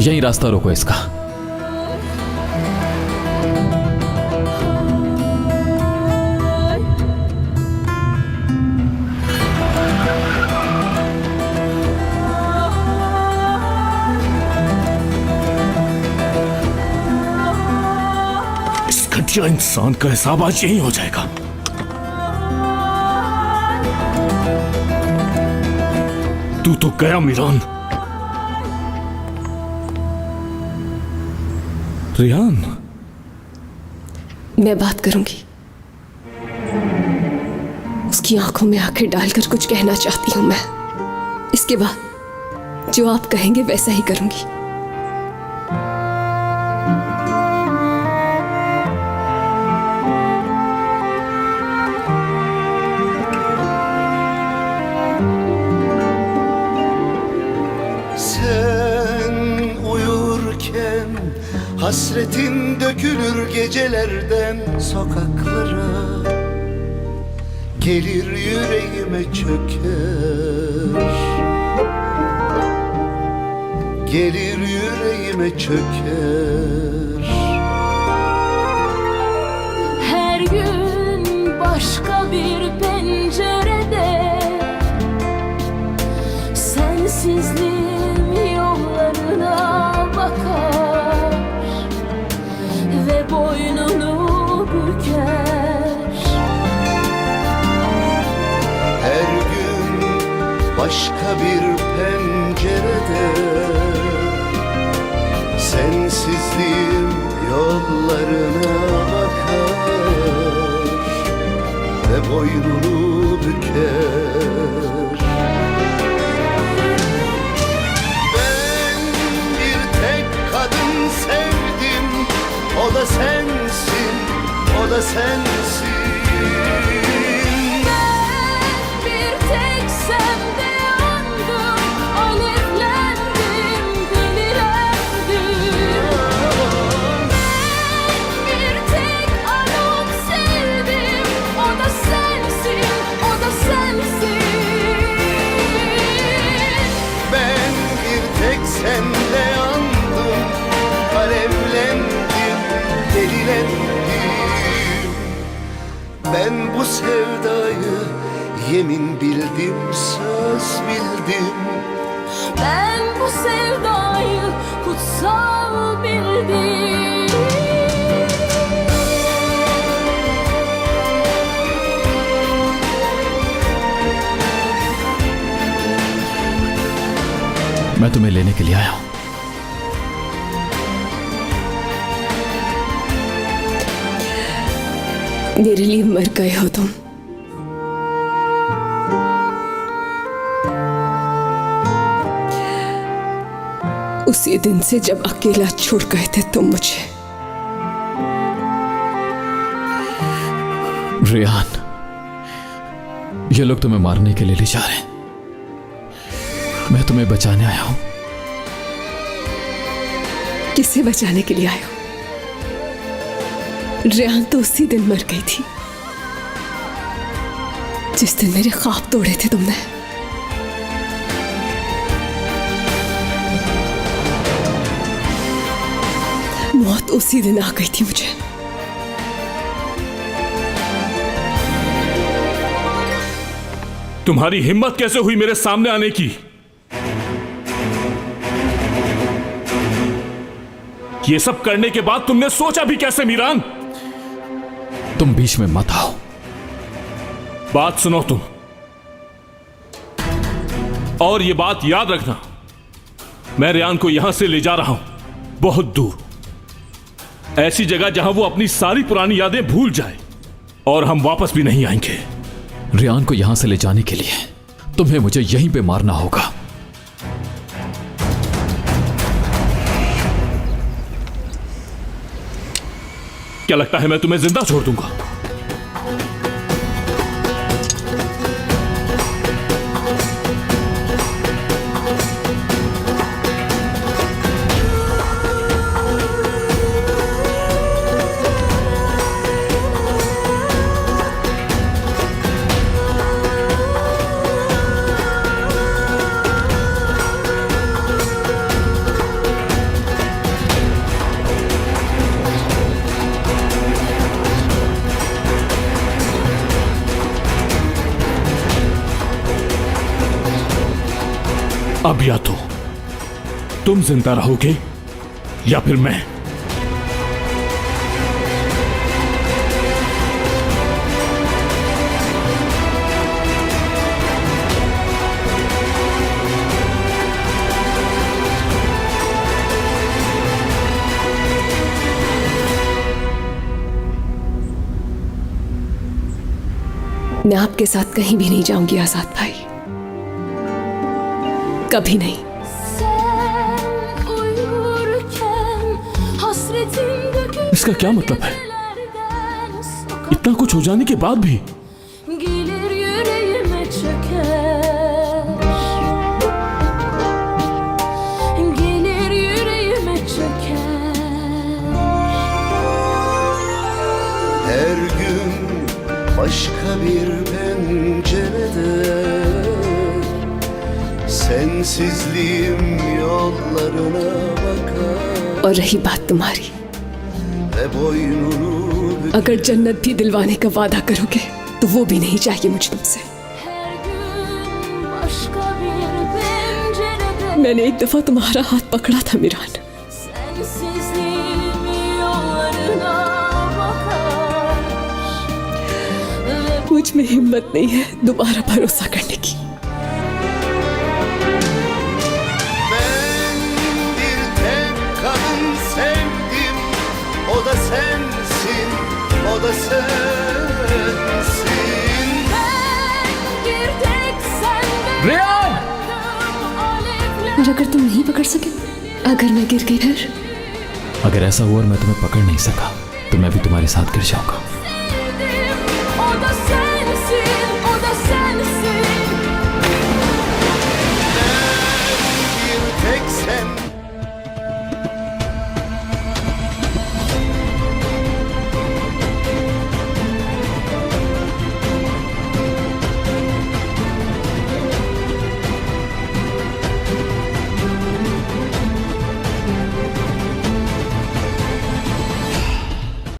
यही रास्ता रोको इसका। इस घटिया इंसान का हिसाब आज यही हो जाएगा। तू तो गया मीरान। रियान, मैं बात करूंगी। उसकी आंखों में आंखें डालकर कुछ कहना चाहती हूं मैं। इसके बाद जो आप कहेंगे वैसा ही करूंगी। Hasretin dökülür gecelerden sokaklara, gelir yüreğime çöker, gelir yüreğime çöker. Her gün başka bir pencerede sensizliğim yollarına bakar ve boynunu büker. Her gün başka bir pencerede sensizliğim yollarına bakar ve boynunu büker. Ben bir tek kadın sevdim, o da sensin, o da sensin. Ben bir tek sende yandım, alevlendim, delilendim. Ben bir tek Anok sevdim, o da sensin, o da sensin. Ben bir tek sende yandım, alevlendim, delilendim. Ben bu sevdayı yemin bildim, söz bildim. Ben bu sevdayı kutsal bildim. मैं तुम्हें लेने के लिए आया हूं। मेरे लिए मर गए हो तुम। उसी दिन से जब अकेला छोड़ गए थे तुम मुझे। रियान, ये लोग तुम्हें मारने के लिए ले जा रहे हैं। मैं तुम्हें बचाने आया हूं। किसे बचाने के लिए आए हो? रियान तो उसी दिन मर गई थी जिस दिन मेरे ख्वाब तोड़े थे तुमने। मौत उसी दिन आ गई थी मुझे। तुम्हारी हिम्मत कैसे हुई मेरे सामने आने की? ये सब करने के बाद तुमने सोचा भी कैसे मीरान? तुम बीच में मत आओ। बात सुनो तुम, और ये बात याद रखना, मैं रियान को यहां से ले जा रहा हूं, बहुत दूर, ऐसी जगह जहां वो अपनी सारी पुरानी यादें भूल जाए, और हम वापस भी नहीं आएंगे। रियान को यहां से ले जाने के लिए तुम्हें मुझे यहीं पे मारना होगा। क्या लगता है मैं तुम्हें जिंदा छोड़ दूंगा? अब या तो तुम जिंदा रहोगे या फिर मैं। मैं आपके साथ कहीं भी नहीं जाऊंगी आजाद भाई, कभी नहीं। Sen uyurken hasretin dökülür इसका क्या मतलब है? ellerden sokak इतना कुछ हो जाने के बाद भी gelir yüreğime çöker. Gelir yüreğime çöker. Her gün başka bir pencerede, sensizliğim yollarına bakar और रही बात तुम्हारी, ve boynunu büker. अगर जन्नत भी दिलवाने का वादा करोगे तो वो भी नहीं चाहिए मुझे तुमसे। Her gün başka bir pencerede मैंने एक दफा तुम्हारा हाथ पकड़ा था Miran, sensizliğim yollarına bakar. Ve मुझ में हिम्मत नहीं है दोबारा भरोसा करने की। Ben bir tek kadın sevdim, o da sensin, o da sensin. ben bir tek senden रेयान! alevler. और अगर तुम नहीं पकड़ सके, अगर मैं गिर गई फिर? अगर ऐसा हुआ और मैं तुम्हें पकड़ नहीं सका तो मैं भी तुम्हारे साथ गिर जाऊंगा।